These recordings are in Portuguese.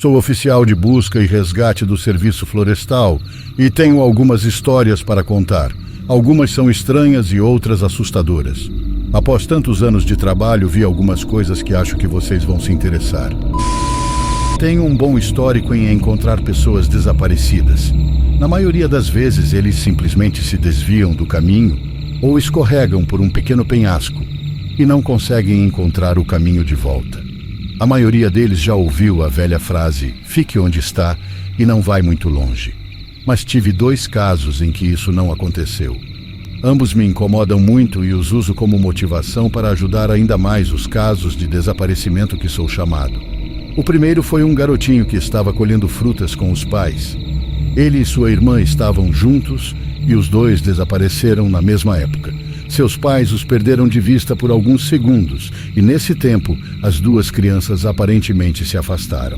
Sou oficial de busca e resgate do Serviço Florestal e tenho algumas histórias para contar. Algumas são estranhas e outras assustadoras. Após tantos anos de trabalho, vi algumas coisas que acho que vocês vão se interessar. Tenho um bom histórico em encontrar pessoas desaparecidas. Na maioria das vezes, eles simplesmente se desviam do caminho ou escorregam por um pequeno penhasco e não conseguem encontrar o caminho de volta. A maioria deles já ouviu a velha frase, fique onde está e não vai muito longe. Mas tive 2 casos em que isso não aconteceu. Ambos me incomodam muito e os uso como motivação para ajudar ainda mais os casos de desaparecimento que sou chamado. O primeiro foi um garotinho que estava colhendo frutas com os pais. Ele e sua irmã estavam juntos e os 2 desapareceram na mesma época. Seus pais os perderam de vista por alguns segundos e, nesse tempo, as 2 crianças aparentemente se afastaram.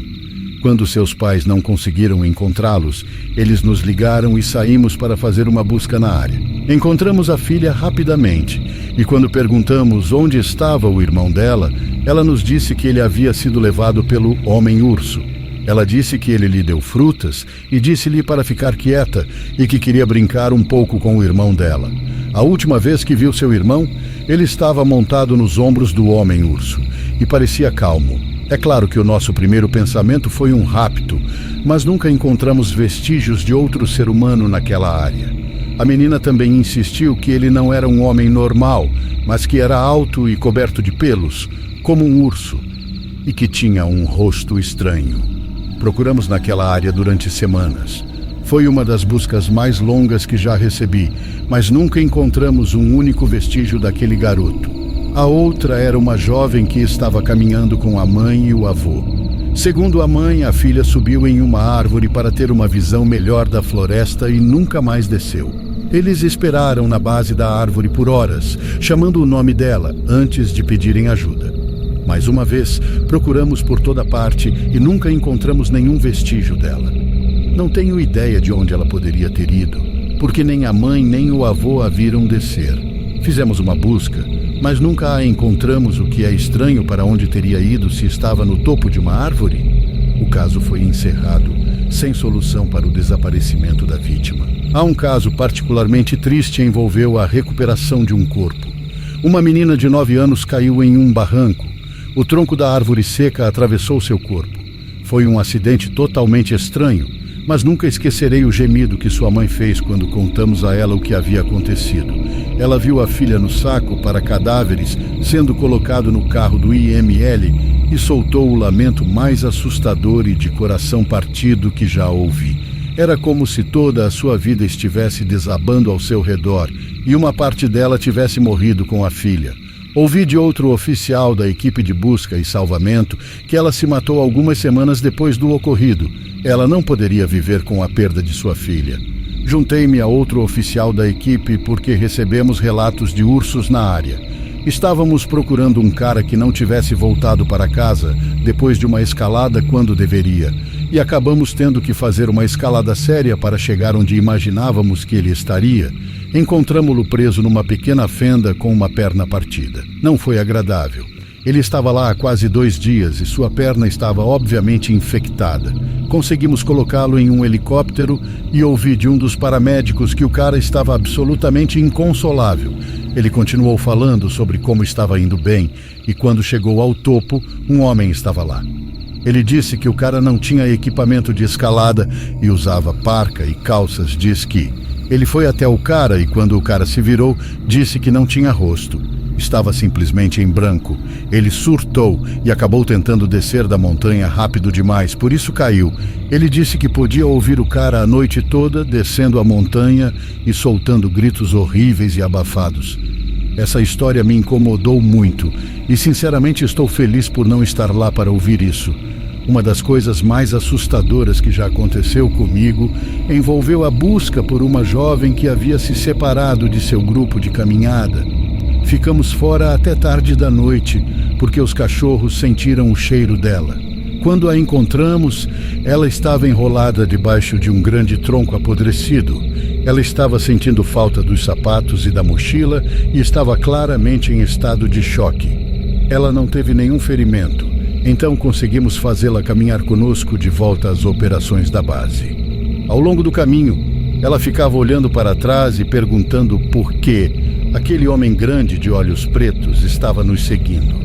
Quando seus pais não conseguiram encontrá-los, eles nos ligaram e saímos para fazer uma busca na área. Encontramos a filha rapidamente e, quando perguntamos onde estava o irmão dela, ela nos disse que ele havia sido levado pelo homem-urso. Ela disse que ele lhe deu frutas e disse-lhe para ficar quieta e que queria brincar um pouco com o irmão dela. A última vez que viu seu irmão, ele estava montado nos ombros do homem-urso e parecia calmo. É claro que o nosso primeiro pensamento foi um rapto, mas nunca encontramos vestígios de outro ser humano naquela área. A menina também insistiu que ele não era um homem normal, mas que era alto e coberto de pelos, como um urso, e que tinha um rosto estranho. Procuramos naquela área durante semanas. Foi uma das buscas mais longas que já recebi, mas nunca encontramos um único vestígio daquele garoto. A outra era uma jovem que estava caminhando com a mãe e o avô. Segundo a mãe, a filha subiu em uma árvore para ter uma visão melhor da floresta e nunca mais desceu. Eles esperaram na base da árvore por horas, chamando o nome dela antes de pedirem ajuda. Mais uma vez, procuramos por toda parte e nunca encontramos nenhum vestígio dela. Não tenho ideia de onde ela poderia ter ido, porque nem a mãe nem o avô a viram descer. Fizemos uma busca, mas nunca a encontramos, o que é estranho para onde teria ido se estava no topo de uma árvore. O caso foi encerrado, sem solução para o desaparecimento da vítima. Há um caso particularmente triste que envolveu a recuperação de um corpo. Uma menina de 9 anos caiu em um barranco. O tronco da árvore seca atravessou seu corpo. Foi um acidente totalmente estranho, mas nunca esquecerei o gemido que sua mãe fez quando contamos a ela o que havia acontecido. Ela viu a filha no saco para cadáveres sendo colocado no carro do IML e soltou o lamento mais assustador e de coração partido que já ouvi. Era como se toda a sua vida estivesse desabando ao seu redor e uma parte dela tivesse morrido com a filha. Ouvi de outro oficial da equipe de busca e salvamento que ela se matou algumas semanas depois do ocorrido. Ela não poderia viver com a perda de sua filha. Juntei-me a outro oficial da equipe porque recebemos relatos de ursos na área. Estávamos procurando um cara que não tivesse voltado para casa depois de uma escalada quando deveria, e acabamos tendo que fazer uma escalada séria para chegar onde imaginávamos que ele estaria. Encontramo-lo preso numa pequena fenda com uma perna partida. Não foi agradável. Ele estava lá há quase 2 dias e sua perna estava obviamente infectada. Conseguimos colocá-lo em um helicóptero e ouvi de um dos paramédicos que o cara estava absolutamente inconsolável. Ele continuou falando sobre como estava indo bem e quando chegou ao topo, um homem estava lá. Ele disse que o cara não tinha equipamento de escalada e usava parca e calças de esqui. Ele foi até o cara e quando o cara se virou, disse que não tinha rosto. Estava simplesmente em branco. Ele surtou e acabou tentando descer da montanha rápido demais, por isso caiu. Ele disse que podia ouvir o cara a noite toda descendo a montanha e soltando gritos horríveis e abafados. Essa história me incomodou muito e sinceramente estou feliz por não estar lá para ouvir isso. Uma das coisas mais assustadoras que já aconteceu comigo envolveu a busca por uma jovem que havia se separado de seu grupo de caminhada. Ficamos fora até tarde da noite, porque os cachorros sentiram o cheiro dela. Quando a encontramos, ela estava enrolada debaixo de um grande tronco apodrecido. Ela estava sentindo falta dos sapatos e da mochila e estava claramente em estado de choque. Ela não teve nenhum ferimento Então conseguimos fazê-la caminhar conosco de volta às operações da base. Ao longo do caminho, ela ficava olhando para trás e perguntando por que aquele homem grande de olhos pretos estava nos seguindo.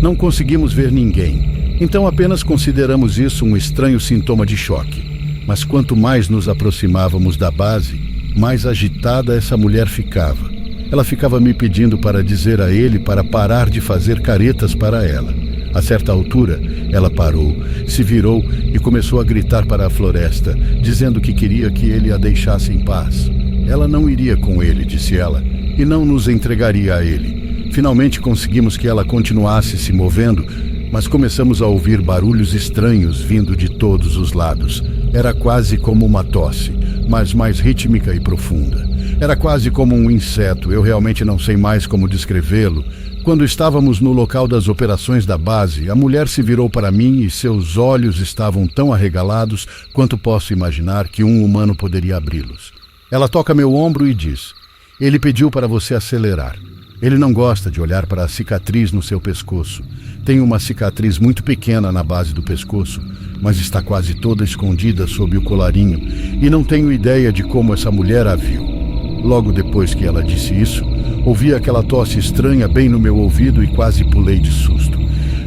Não conseguimos ver ninguém, então apenas consideramos isso um estranho sintoma de choque. Mas quanto mais nos aproximávamos da base, mais agitada essa mulher ficava. Ela ficava me pedindo para dizer a ele para parar de fazer caretas para ela. A certa altura, ela parou, se virou e começou a gritar para a floresta, dizendo que queria que ele a deixasse em paz. Ela não iria com ele, disse ela, e não nos entregaria a ele. Finalmente conseguimos que ela continuasse se movendo, mas começamos a ouvir barulhos estranhos vindo de todos os lados. Era quase como uma tosse, mas mais rítmica e profunda. Era quase como um inseto, eu realmente não sei mais como descrevê-lo. Quando estávamos no local das operações da base, a mulher se virou para mim e seus olhos estavam tão arregalados quanto posso imaginar que um humano poderia abri-los. Ela toca meu ombro e diz: "Ele pediu para você acelerar. Ele não gosta de olhar para a cicatriz no seu pescoço. Tem uma cicatriz muito pequena na base do pescoço, mas está quase toda escondida sob o colarinho, e não tenho ideia de como essa mulher a viu." Logo depois que ela disse isso, ouvi aquela tosse estranha bem no meu ouvido e quase pulei de susto.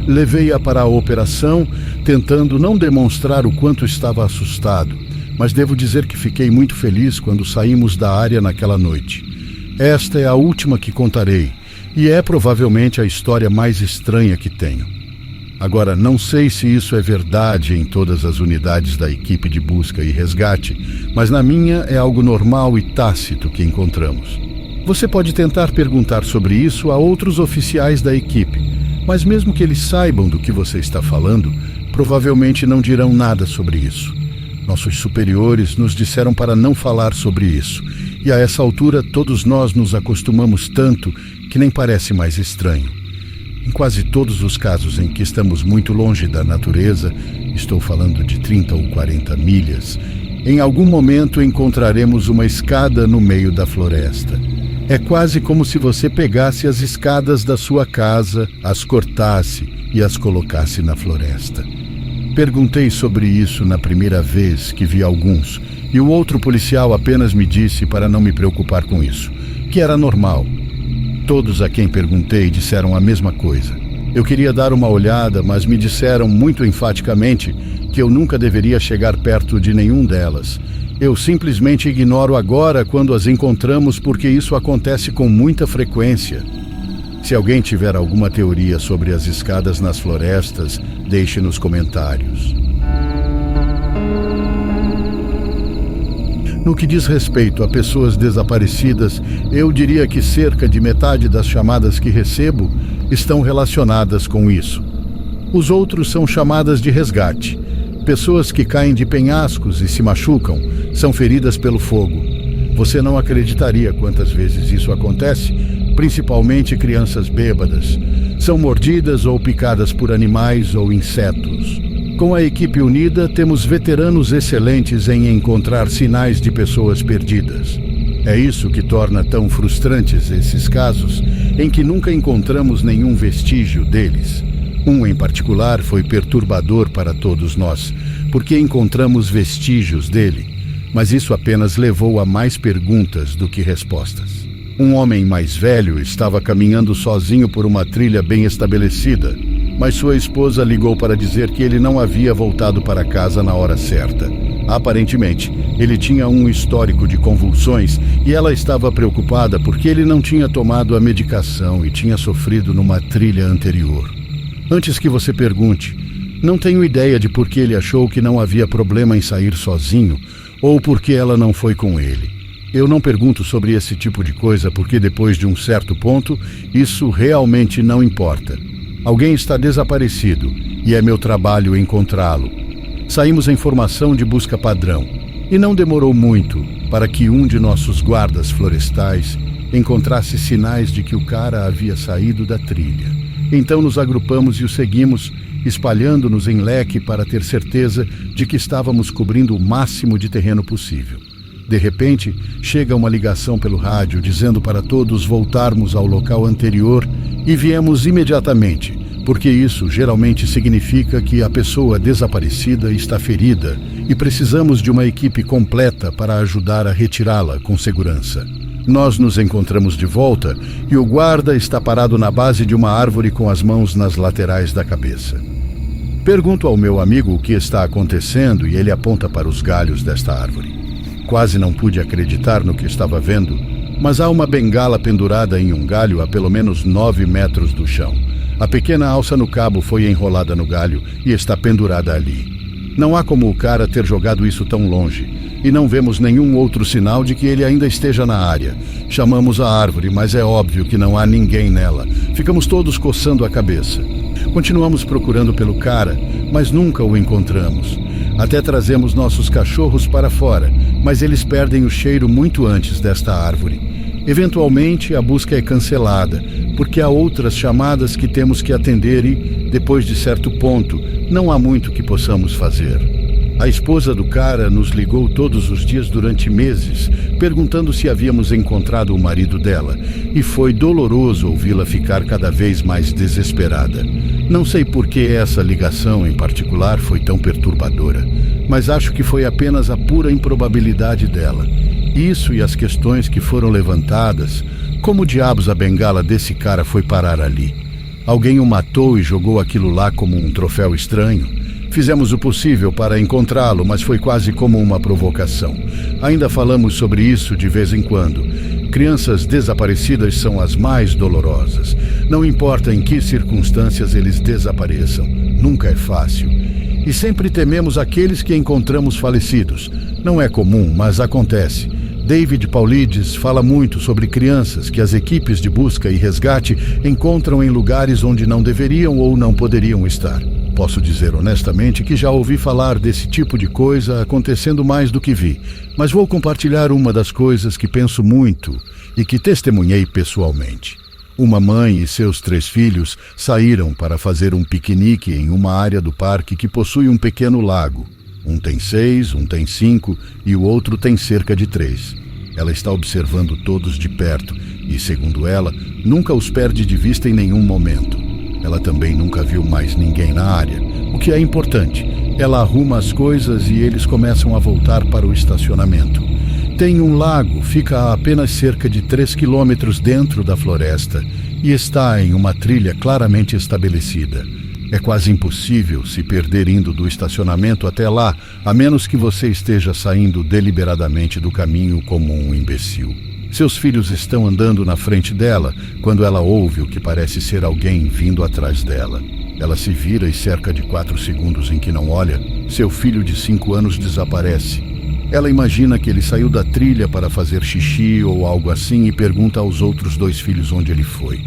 Levei-a para a operação, tentando não demonstrar o quanto estava assustado, mas devo dizer que fiquei muito feliz quando saímos da área naquela noite. Esta é a última que contarei, e é provavelmente a história mais estranha que tenho. Agora, não sei se isso é verdade em todas as unidades da equipe de busca e resgate, mas na minha é algo normal e tácito que encontramos. Você pode tentar perguntar sobre isso a outros oficiais da equipe, mas mesmo que eles saibam do que você está falando, provavelmente não dirão nada sobre isso. Nossos superiores nos disseram para não falar sobre isso, e a essa altura todos nós nos acostumamos tanto que nem parece mais estranho. Em quase todos os casos em que estamos muito longe da natureza, estou falando de 30 ou 40 milhas, em algum momento encontraremos uma escada no meio da floresta. É quase como se você pegasse as escadas da sua casa, as cortasse e as colocasse na floresta. Perguntei sobre isso na primeira vez que vi alguns, e o outro policial apenas me disse para não me preocupar com isso, que era normal. Todos a quem perguntei disseram a mesma coisa. Eu queria dar uma olhada, mas me disseram muito enfaticamente que eu nunca deveria chegar perto de nenhum delas. Eu simplesmente ignoro agora quando as encontramos porque isso acontece com muita frequência. Se alguém tiver alguma teoria sobre as escadas nas florestas, deixe nos comentários. No que diz respeito a pessoas desaparecidas, eu diria que cerca de metade das chamadas que recebo estão relacionadas com isso. Os outros são chamadas de resgate. Pessoas que caem de penhascos e se machucam, são feridas pelo fogo. Você não acreditaria quantas vezes isso acontece, principalmente crianças bêbadas. São mordidas ou picadas por animais ou insetos. Com a equipe unida, temos veteranos excelentes em encontrar sinais de pessoas perdidas. É isso que torna tão frustrantes esses casos, em que nunca encontramos nenhum vestígio deles. Um em particular foi perturbador para todos nós, porque encontramos vestígios dele, mas isso apenas levou a mais perguntas do que respostas. Um homem mais velho estava caminhando sozinho por uma trilha bem estabelecida, mas sua esposa ligou para dizer que ele não havia voltado para casa na hora certa. Aparentemente, ele tinha um histórico de convulsões e ela estava preocupada porque ele não tinha tomado a medicação e tinha sofrido numa trilha anterior. Antes que você pergunte, não tenho ideia de por que ele achou que não havia problema em sair sozinho ou por que ela não foi com ele. Eu não pergunto sobre esse tipo de coisa porque depois de um certo ponto, isso realmente não importa. Alguém está desaparecido e é meu trabalho encontrá-lo. Saímos em formação de busca padrão e não demorou muito para que um de nossos guardas florestais encontrasse sinais de que o cara havia saído da trilha. Então nos agrupamos e o seguimos, espalhando-nos em leque para ter certeza de que estávamos cobrindo o máximo de terreno possível. De repente, chega uma ligação pelo rádio dizendo para todos voltarmos ao local anterior e viemos imediatamente, porque isso geralmente significa que a pessoa desaparecida está ferida e precisamos de uma equipe completa para ajudar a retirá-la com segurança. Nós nos encontramos de volta e o guarda está parado na base de uma árvore com as mãos nas laterais da cabeça. Pergunto ao meu amigo o que está acontecendo e ele aponta para os galhos desta árvore. Quase não pude acreditar no que estava vendo, mas há uma bengala pendurada em um galho a pelo menos 9 metros do chão. A pequena alça no cabo foi enrolada no galho e está pendurada ali. Não há como o cara ter jogado isso tão longe, e não vemos nenhum outro sinal de que ele ainda esteja na área. Chamamos a árvore, mas é óbvio que não há ninguém nela. Ficamos todos coçando a cabeça. Continuamos procurando pelo cara, mas nunca o encontramos. Até trazemos nossos cachorros para fora, mas eles perdem o cheiro muito antes desta árvore. Eventualmente, a busca é cancelada, porque há outras chamadas que temos que atender e, depois de certo ponto, não há muito que possamos fazer. A esposa do cara nos ligou todos os dias durante meses, perguntando se havíamos encontrado o marido dela, e foi doloroso ouvi-la ficar cada vez mais desesperada. Não sei por que essa ligação em particular foi tão perturbadora, mas acho que foi apenas a pura improbabilidade dela. Isso e as questões que foram levantadas, como diabos a bengala desse cara foi parar ali? Alguém o matou e jogou aquilo lá como um troféu estranho? Fizemos o possível para encontrá-lo, mas foi quase como uma provocação. Ainda falamos sobre isso de vez em quando. Crianças desaparecidas são as mais dolorosas. Não importa em que circunstâncias eles desapareçam. Nunca é fácil. E sempre tememos aqueles que encontramos falecidos. Não é comum, mas acontece. David Paulides fala muito sobre crianças que as equipes de busca e resgate encontram em lugares onde não deveriam ou não poderiam estar. Posso dizer honestamente que já ouvi falar desse tipo de coisa acontecendo mais do que vi, mas vou compartilhar uma das coisas que penso muito e que testemunhei pessoalmente. Uma mãe e seus 3 filhos saíram para fazer um piquenique em uma área do parque que possui um pequeno lago. Um tem 6, um tem 5 e o outro tem cerca de 3. Ela está observando todos de perto e, segundo ela, nunca os perde de vista em nenhum momento. Ela também nunca viu mais ninguém na área, o que é importante. Ela arruma as coisas e eles começam a voltar para o estacionamento. Tem um lago, fica a apenas cerca de 3 quilômetros dentro da floresta e está em uma trilha claramente estabelecida. É quase impossível se perder indo do estacionamento até lá, a menos que você esteja saindo deliberadamente do caminho como um imbecil. Seus filhos estão andando na frente dela quando ela ouve o que parece ser alguém vindo atrás dela. Ela se vira e cerca de 4 segundos em que não olha, seu filho de 5 anos desaparece. Ela imagina que ele saiu da trilha para fazer xixi ou algo assim e pergunta aos outros 2 filhos onde ele foi.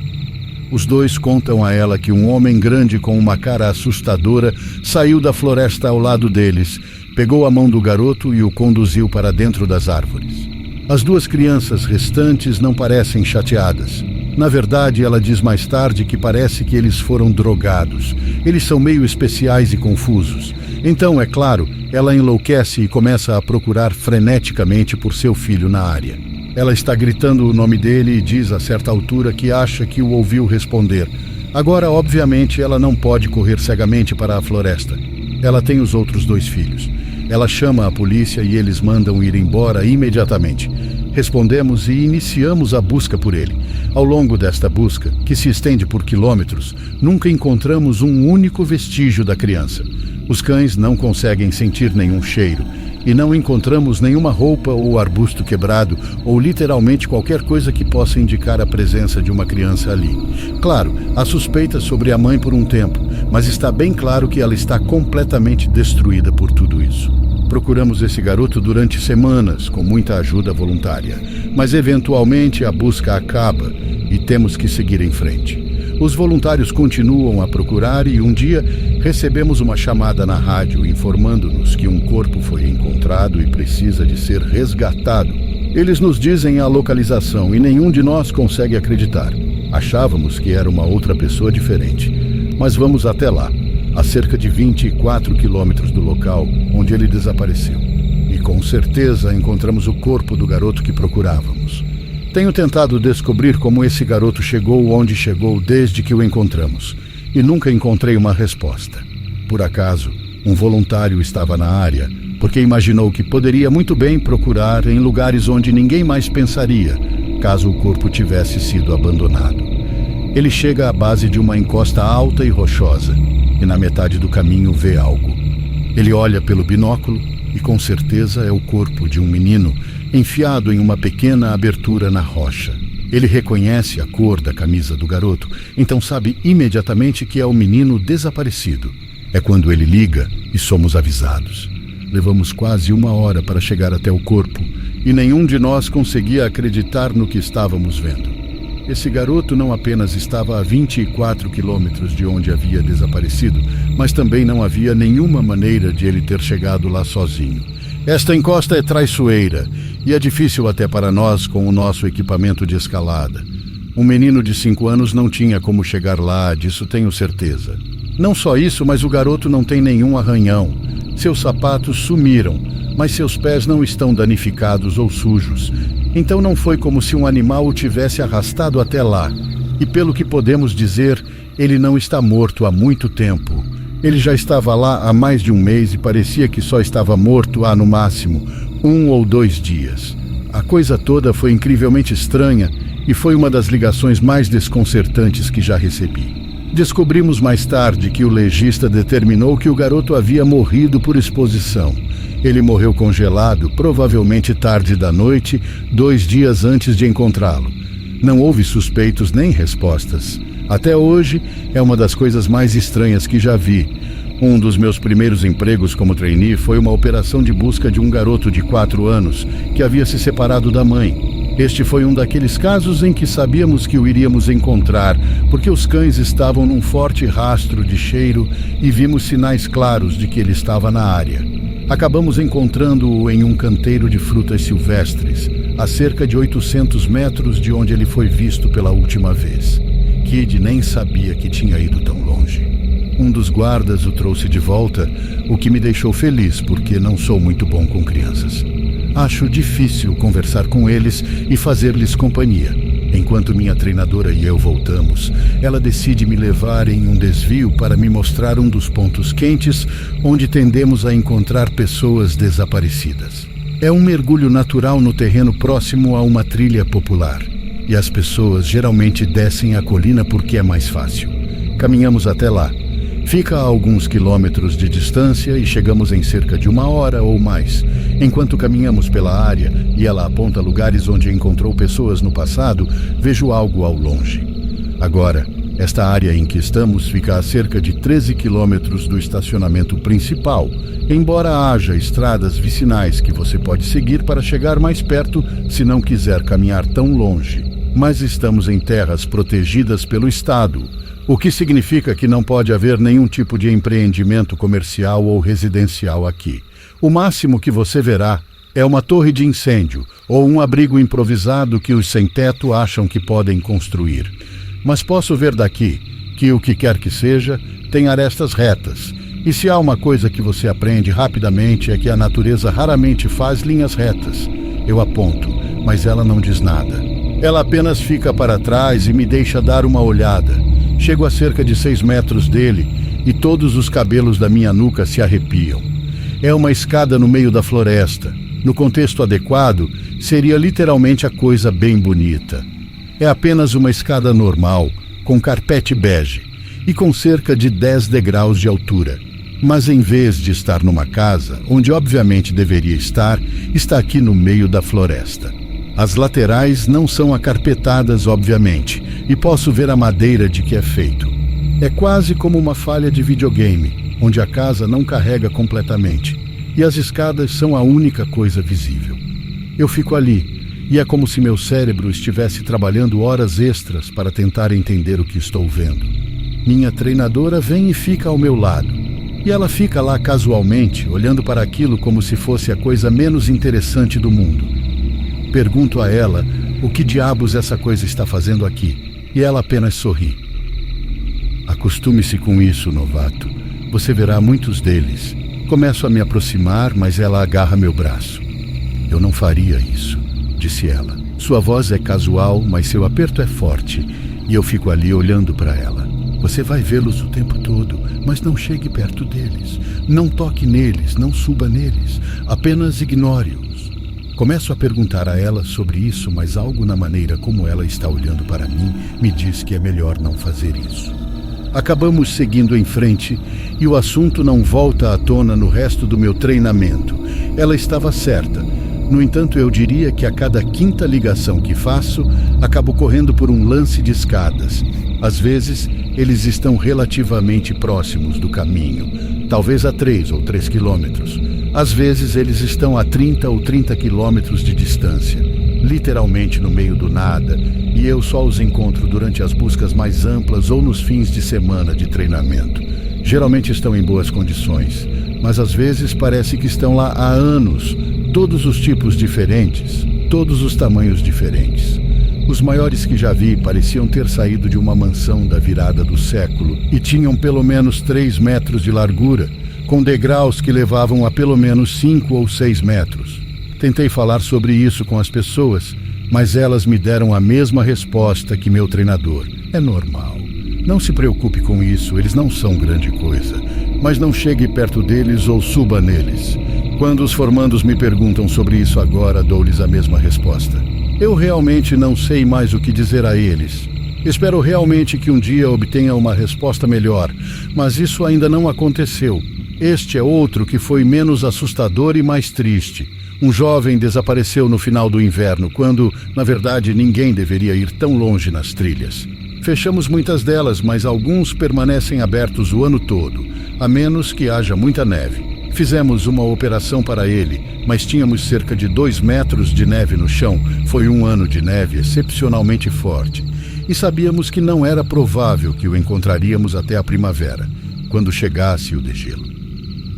Os 2 contam a ela que um homem grande com uma cara assustadora saiu da floresta ao lado deles, pegou a mão do garoto e o conduziu para dentro das árvores. As 2 crianças restantes não parecem chateadas. Na verdade, ela diz mais tarde que parece que eles foram drogados. Eles são meio especiais e confusos. Então, é claro, ela enlouquece e começa a procurar freneticamente por seu filho na área. Ela está gritando o nome dele e diz a certa altura que acha que o ouviu responder. Agora, obviamente, ela não pode correr cegamente para a floresta. Ela tem os outros 2 filhos. Ela chama a polícia e eles mandam ir embora imediatamente. Respondemos e iniciamos a busca por ele. Ao longo desta busca, que se estende por quilômetros, nunca encontramos um único vestígio da criança. Os cães não conseguem sentir nenhum cheiro e não encontramos nenhuma roupa ou arbusto quebrado ou literalmente qualquer coisa que possa indicar a presença de uma criança ali. Claro, há suspeitas sobre a mãe por um tempo, mas está bem claro que ela está completamente destruída por tudo isso. Procuramos esse garoto durante semanas, com muita ajuda voluntária, mas eventualmente a busca acaba e temos que seguir em frente. Os voluntários continuam a procurar e um dia recebemos uma chamada na rádio informando-nos que um corpo foi encontrado e precisa de ser resgatado. Eles nos dizem a localização e nenhum de nós consegue acreditar. Achávamos que era uma outra pessoa diferente, mas vamos até lá, a cerca de 24 quilômetros do local onde ele desapareceu. E com certeza encontramos o corpo do garoto que procurávamos. Tenho tentado descobrir como esse garoto chegou onde chegou desde que o encontramos. e nunca encontrei uma resposta. Por acaso, um voluntário estava na área, porque imaginou que poderia muito bem procurar em lugares onde ninguém mais pensaria, caso o corpo tivesse sido abandonado. Ele chega à base de uma encosta alta e rochosa, e na metade do caminho vê algo. Ele olha pelo binóculo e com certeza é o corpo de um menino enfiado em uma pequena abertura na rocha. Ele reconhece a cor da camisa do garoto, então sabe imediatamente que é o menino desaparecido. É quando ele liga e somos avisados. Levamos quase 1 hora para chegar até o corpo e nenhum de nós conseguia acreditar no que estávamos vendo. Esse garoto não apenas estava a 24 quilômetros de onde havia desaparecido, mas também não havia nenhuma maneira de ele ter chegado lá sozinho. Esta encosta é traiçoeira e é difícil até para nós com o nosso equipamento de escalada. Um menino de 5 anos não tinha como chegar lá, disso tenho certeza. Não só isso, mas o garoto não tem nenhum arranhão. Seus sapatos sumiram, mas seus pés não estão danificados ou sujos. Então não foi como se um animal o tivesse arrastado até lá. E pelo que podemos dizer, ele não está morto há muito tempo. Ele já estava lá há mais de 1 mês e parecia que só estava morto há, no máximo, 1 ou 2 dias. A coisa toda foi incrivelmente estranha e foi uma das ligações mais desconcertantes que já recebi. Descobrimos mais tarde que o legista determinou que o garoto havia morrido por exposição. Ele morreu congelado, provavelmente tarde da noite, 2 dias antes de encontrá-lo. Não houve suspeitos nem respostas. Até hoje, é uma das coisas mais estranhas que já vi. Um dos meus primeiros empregos como trainee foi uma operação de busca de um garoto de 4 anos que havia se separado da mãe. Este foi um daqueles casos em que sabíamos que o iríamos encontrar, porque os cães estavam num forte rastro de cheiro e vimos sinais claros de que ele estava na área. Acabamos encontrando-o em um canteiro de frutas silvestres, a cerca de 800 metros de onde ele foi visto pela última vez. Kid nem sabia que tinha ido tão longe. Um dos guardas o trouxe de volta, o que me deixou feliz, porque não sou muito bom com crianças. Acho difícil conversar com eles e fazer-lhes companhia. Enquanto minha treinadora e eu voltamos, ela decide me levar em um desvio para me mostrar um dos pontos quentes onde tendemos a encontrar pessoas desaparecidas. É um mergulho natural no terreno próximo a uma trilha popular, e as pessoas geralmente descem a colina porque é mais fácil. Caminhamos até lá. Fica a alguns quilômetros de distância e chegamos em cerca de 1 hora ou mais. Enquanto caminhamos pela área e ela aponta lugares onde encontrou pessoas no passado, vejo algo ao longe. Agora, esta área em que estamos fica a cerca de 13 quilômetros do estacionamento principal, embora haja estradas vicinais que você pode seguir para chegar mais perto se não quiser caminhar tão longe. Mas estamos em terras protegidas pelo Estado, o que significa que não pode haver nenhum tipo de empreendimento comercial ou residencial aqui. O máximo que você verá é uma torre de incêndio ou um abrigo improvisado que os sem-teto acham que podem construir. Mas posso ver daqui que o que quer que seja tem arestas retas. E se há uma coisa que você aprende rapidamente é que a natureza raramente faz linhas retas. Eu aponto, mas ela não diz nada. Ela apenas fica para trás e me deixa dar uma olhada. Chego a cerca de 6 metros dele e todos os cabelos da minha nuca se arrepiam. É uma escada no meio da floresta. No contexto adequado, seria literalmente a coisa bem bonita. É apenas uma escada normal, com carpete bege e com cerca de 10 degraus de altura. Mas em vez de estar numa casa, onde obviamente deveria estar, está aqui no meio da floresta. As laterais não são acarpetadas, obviamente, e posso ver a madeira de que é feito. É quase como uma falha de videogame, onde a casa não carrega completamente, e as escadas são a única coisa visível. Eu fico ali, e é como se meu cérebro estivesse trabalhando horas extras para tentar entender o que estou vendo. Minha treinadora vem e fica ao meu lado, e ela fica lá casualmente, olhando para aquilo como se fosse a coisa menos interessante do mundo. Pergunto a ela o que diabos essa coisa está fazendo aqui, e ela apenas sorri. Acostume-se com isso, novato. Você verá muitos deles. Começo a me aproximar, mas ela agarra meu braço. Eu não faria isso, disse ela. Sua voz é casual, mas seu aperto é forte, e eu fico ali olhando para ela. Você vai vê-los o tempo todo, mas não chegue perto deles. Não toque neles, não suba neles. Apenas ignore-os. Começo a perguntar a ela sobre isso, mas algo na maneira como ela está olhando para mim me diz que é melhor não fazer isso. Acabamos seguindo em frente e o assunto não volta à tona no resto do meu treinamento. Ela estava certa. No entanto, eu diria que a cada quinta ligação que faço, acabo correndo por um lance de escadas. Às vezes, eles estão relativamente próximos do caminho, talvez a 3 ou 3 quilômetros. Às vezes, eles estão a 30 ou 30 quilômetros de distância, literalmente no meio do nada, e eu só os encontro durante as buscas mais amplas ou nos fins de semana de treinamento. Geralmente estão em boas condições, mas às vezes parece que estão lá há anos, todos os tipos diferentes, todos os tamanhos diferentes. Os maiores que já vi pareciam ter saído de uma mansão da virada do século e tinham pelo menos 3 metros de largura, com degraus que levavam a pelo menos 5 ou 6 metros. Tentei falar sobre isso com as pessoas, mas elas me deram a mesma resposta que meu treinador. É normal. Não se preocupe com isso, eles não são grande coisa. Mas não chegue perto deles ou suba neles. Quando os formandos me perguntam sobre isso agora, dou-lhes a mesma resposta. Eu realmente não sei mais o que dizer a eles. Espero realmente que um dia obtenha uma resposta melhor, mas isso ainda não aconteceu. Este é outro que foi menos assustador e mais triste. Um jovem desapareceu no final do inverno, quando, na verdade, ninguém deveria ir tão longe nas trilhas. Fechamos muitas delas, mas alguns permanecem abertos o ano todo, a menos que haja muita neve. Fizemos uma operação para ele, mas tínhamos cerca de 2 metros de neve no chão. Foi um ano de neve excepcionalmente forte. E sabíamos que não era provável que o encontraríamos até a primavera, quando chegasse o degelo.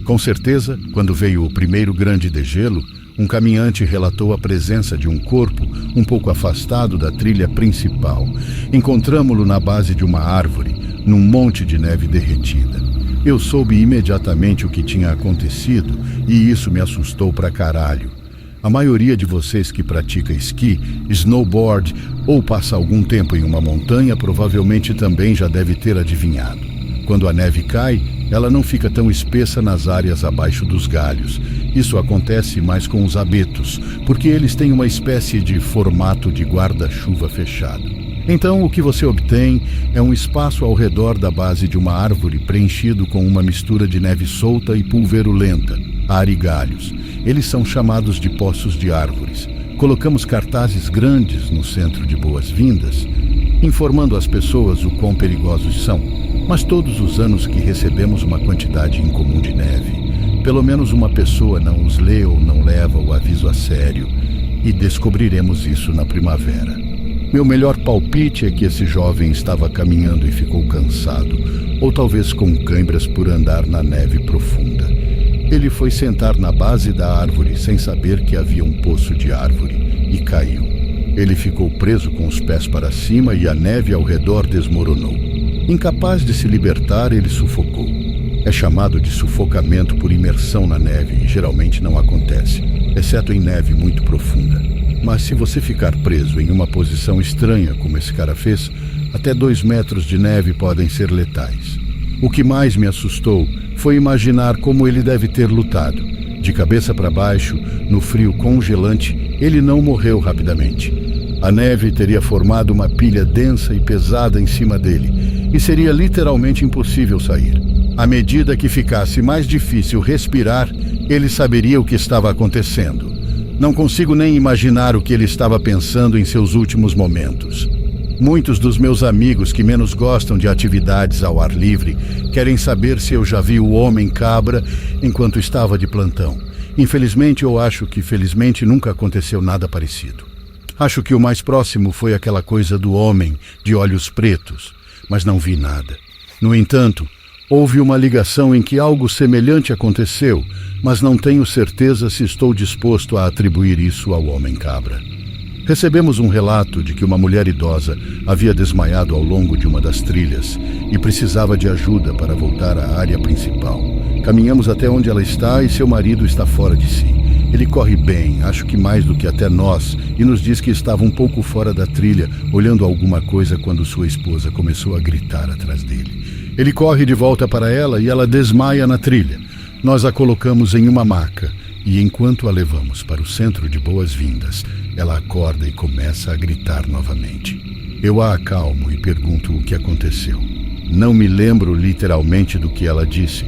Com certeza, quando veio o primeiro grande degelo, um caminhante relatou a presença de um corpo um pouco afastado da trilha principal. Encontramo-lo na base de uma árvore, num monte de neve derretida. Eu soube imediatamente o que tinha acontecido e isso me assustou pra caralho. A maioria de vocês que pratica esqui, snowboard ou passa algum tempo em uma montanha provavelmente também já deve ter adivinhado. Quando a neve cai, ela não fica tão espessa nas áreas abaixo dos galhos. Isso acontece mais com os abetos, porque eles têm uma espécie de formato de guarda-chuva fechado. Então, o que você obtém é um espaço ao redor da base de uma árvore preenchido com uma mistura de neve solta e pulverulenta, arigalhos. Eles são chamados de poços de árvores. Colocamos cartazes grandes no centro de boas-vindas, informando as pessoas o quão perigosos são. Mas todos os anos que recebemos uma quantidade incomum de neve, pelo menos uma pessoa não os lê ou não leva o aviso a sério, e descobriremos isso na primavera. Meu melhor palpite é que esse jovem estava caminhando e ficou cansado, ou talvez com cãibras por andar na neve profunda. Ele foi sentar na base da árvore sem saber que havia um poço de árvore e caiu. Ele ficou preso com os pés para cima e a neve ao redor desmoronou. Incapaz de se libertar, ele sufocou. É chamado de sufocamento por imersão na neve e geralmente não acontece, exceto em neve muito profunda. Mas se você ficar preso em uma posição estranha, como esse cara fez, até 2 metros de neve podem ser letais. O que mais me assustou foi imaginar como ele deve ter lutado. De cabeça para baixo, no frio congelante, ele não morreu rapidamente. A neve teria formado uma pilha densa e pesada em cima dele, e seria literalmente impossível sair. À medida que ficasse mais difícil respirar, ele saberia o que estava acontecendo. Não consigo nem imaginar o que ele estava pensando em seus últimos momentos. Muitos dos meus amigos que menos gostam de atividades ao ar livre querem saber se eu já vi o homem-cabra enquanto estava de plantão. Infelizmente, ou acho que felizmente nunca aconteceu nada parecido. Acho que o mais próximo foi aquela coisa do homem de olhos pretos, mas não vi nada. No entanto, houve uma ligação em que algo semelhante aconteceu, mas não tenho certeza se estou disposto a atribuir isso ao homem-cabra. Recebemos um relato de que uma mulher idosa havia desmaiado ao longo de uma das trilhas e precisava de ajuda para voltar à área principal. Caminhamos até onde ela está e seu marido está fora de si. Ele corre bem, acho que mais do que até nós, e nos diz que estava um pouco fora da trilha, olhando alguma coisa quando sua esposa começou a gritar atrás dele. Ele corre de volta para ela e ela desmaia na trilha. Nós a colocamos em uma maca e enquanto a levamos para o centro de boas-vindas, ela acorda e começa a gritar novamente. Eu a acalmo e pergunto o que aconteceu. Não me lembro literalmente do que ela disse,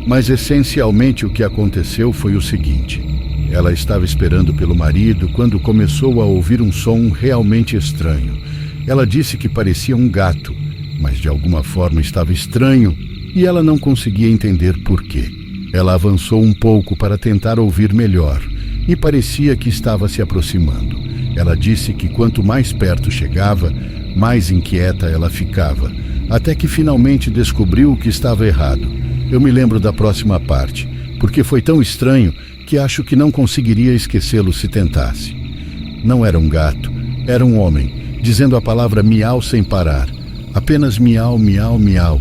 mas essencialmente o que aconteceu foi o seguinte. Ela estava esperando pelo marido quando começou a ouvir um som realmente estranho. Ela disse que parecia um gato, mas de alguma forma estava estranho e ela não conseguia entender por quê. Ela avançou um pouco para tentar ouvir melhor e parecia que estava se aproximando. Ela disse que quanto mais perto chegava, mais inquieta ela ficava, até que finalmente descobriu que estava errado. Eu me lembro da próxima parte, porque foi tão estranho que acho que não conseguiria esquecê-lo se tentasse. Não era um gato, era um homem, dizendo a palavra miau sem parar. Apenas miau, miau, miau.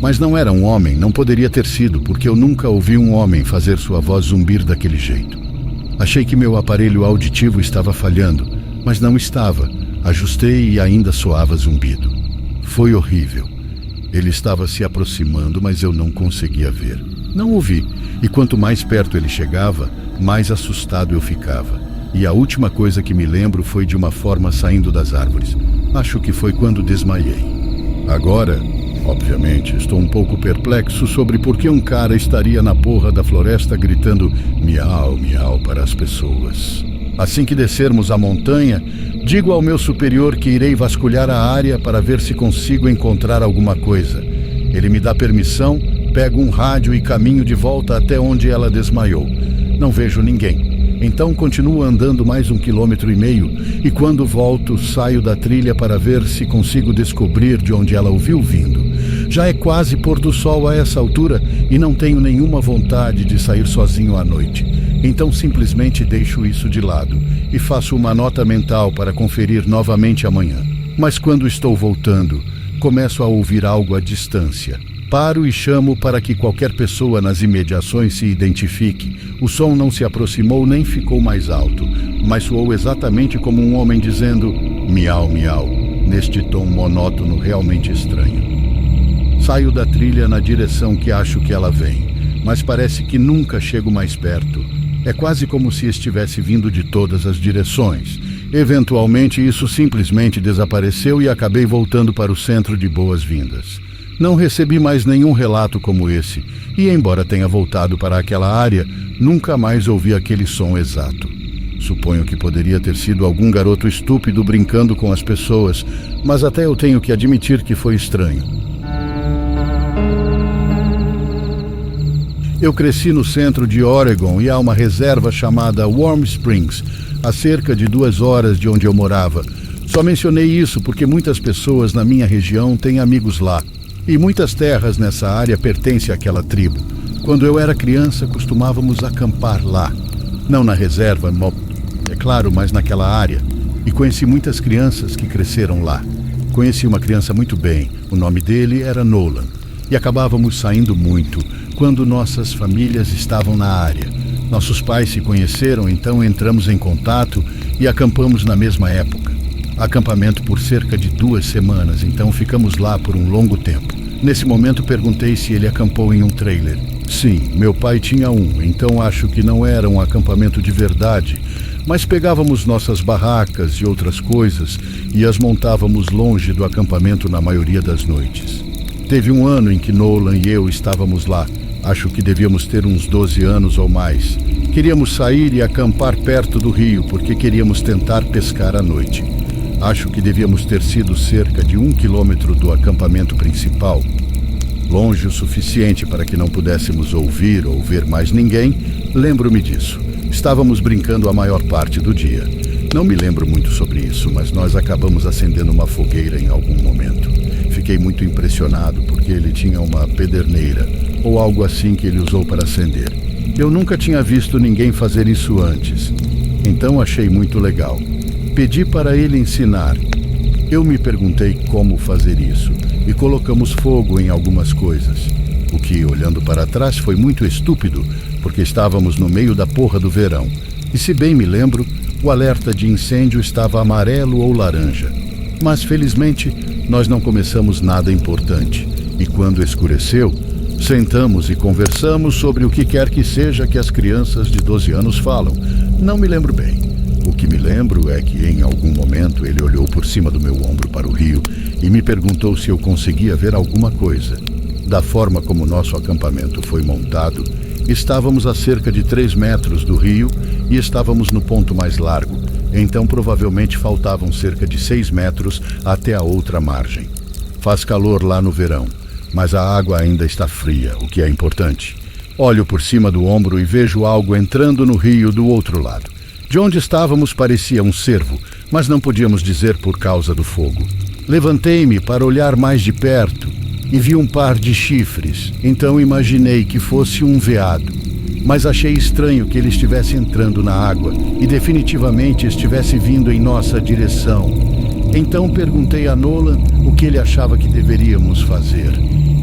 Mas não era um homem, não poderia ter sido, porque eu nunca ouvi um homem fazer sua voz zumbir daquele jeito. Achei que meu aparelho auditivo estava falhando, mas não estava. Ajustei e ainda soava zumbido. Foi horrível. Ele estava se aproximando, mas eu não conseguia ver. Não o vi, e quanto mais perto ele chegava, mais assustado eu ficava. E a última coisa que me lembro foi de uma forma saindo das árvores. Acho que foi quando desmaiei. Agora, obviamente, estou um pouco perplexo sobre por que um cara estaria na porra da floresta gritando miau, miau para as pessoas. Assim que descermos a montanha, digo ao meu superior que irei vasculhar a área para ver se consigo encontrar alguma coisa. Ele me dá permissão, pego um rádio e caminho de volta até onde ela desmaiou. Não vejo ninguém. Então continuo andando mais 1,5 km e quando volto, saio da trilha para ver se consigo descobrir de onde ela ouviu vindo. Já é quase pôr do sol a essa altura e não tenho nenhuma vontade de sair sozinho à noite. Então simplesmente deixo isso de lado e faço uma nota mental para conferir novamente amanhã. Mas quando estou voltando, começo a ouvir algo à distância. Paro e chamo para que qualquer pessoa nas imediações se identifique. O som não se aproximou nem ficou mais alto, mas soou exatamente como um homem dizendo miau, miau, neste tom monótono realmente estranho. Saio da trilha na direção que acho que ela vem, mas parece que nunca chego mais perto. É quase como se estivesse vindo de todas as direções. Eventualmente isso simplesmente desapareceu e acabei voltando para o centro de boas-vindas. Não recebi mais nenhum relato como esse, e embora tenha voltado para aquela área, nunca mais ouvi aquele som exato. Suponho que poderia ter sido algum garoto estúpido brincando com as pessoas, mas até eu tenho que admitir que foi estranho. Eu cresci no centro de Oregon e há uma reserva chamada Warm Springs, a cerca de 2 horas de onde eu morava. Só mencionei isso porque muitas pessoas na minha região têm amigos lá. E muitas terras nessa área pertencem àquela tribo. Quando eu era criança, costumávamos acampar lá. Não na reserva, é claro, mas naquela área. E conheci muitas crianças que cresceram lá. Conheci uma criança muito bem. O nome dele era Nolan. E acabávamos saindo muito quando nossas famílias estavam na área. Nossos pais se conheceram, então entramos em contato e acampamos na mesma época. Acampamento por cerca de 2 semanas, então ficamos lá por um longo tempo. Nesse momento perguntei se ele acampou em um trailer. Sim, meu pai tinha um, então acho que não era um acampamento de verdade, mas pegávamos nossas barracas e outras coisas e as montávamos longe do acampamento na maioria das noites. Teve um ano em que Nolan e eu estávamos lá. Acho que devíamos ter uns 12 anos ou mais. Queríamos sair e acampar perto do rio porque queríamos tentar pescar à noite. Acho que devíamos ter sido cerca de 1 quilômetro do acampamento principal. Longe o suficiente para que não pudéssemos ouvir ou ver mais ninguém, lembro-me disso. Estávamos brincando a maior parte do dia. Não me lembro muito sobre isso, mas nós acabamos acendendo uma fogueira em algum momento. Fiquei muito impressionado porque ele tinha uma pederneira, ou algo assim que ele usou para acender. Eu nunca tinha visto ninguém fazer isso antes, então achei muito legal. Pedi para ele ensinar. Eu me perguntei como fazer isso e colocamos fogo em algumas coisas. O que, olhando para trás, foi muito estúpido, porque estávamos no meio da porra do verão. E se bem me lembro, o alerta de incêndio estava amarelo ou laranja. Mas felizmente, nós não começamos nada importante. E quando escureceu, sentamos e conversamos sobre o que quer que seja que as crianças de 12 anos falam. Não me lembro bem. O que me lembro é que em algum momento ele olhou por cima do meu ombro para o rio e me perguntou se eu conseguia ver alguma coisa. Da forma como nosso acampamento foi montado, estávamos a cerca de 3 metros do rio e estávamos no ponto mais largo, então provavelmente faltavam cerca de 6 metros até a outra margem. Faz calor lá no verão, mas a água ainda está fria, o que é importante. Olho por cima do ombro e vejo algo entrando no rio do outro lado. De onde estávamos parecia um cervo, mas não podíamos dizer por causa do fogo. Levantei-me para olhar mais de perto e vi um par de chifres, então imaginei que fosse um veado. Mas achei estranho que ele estivesse entrando na água e definitivamente estivesse vindo em nossa direção. Então perguntei a Nolan o que ele achava que deveríamos fazer.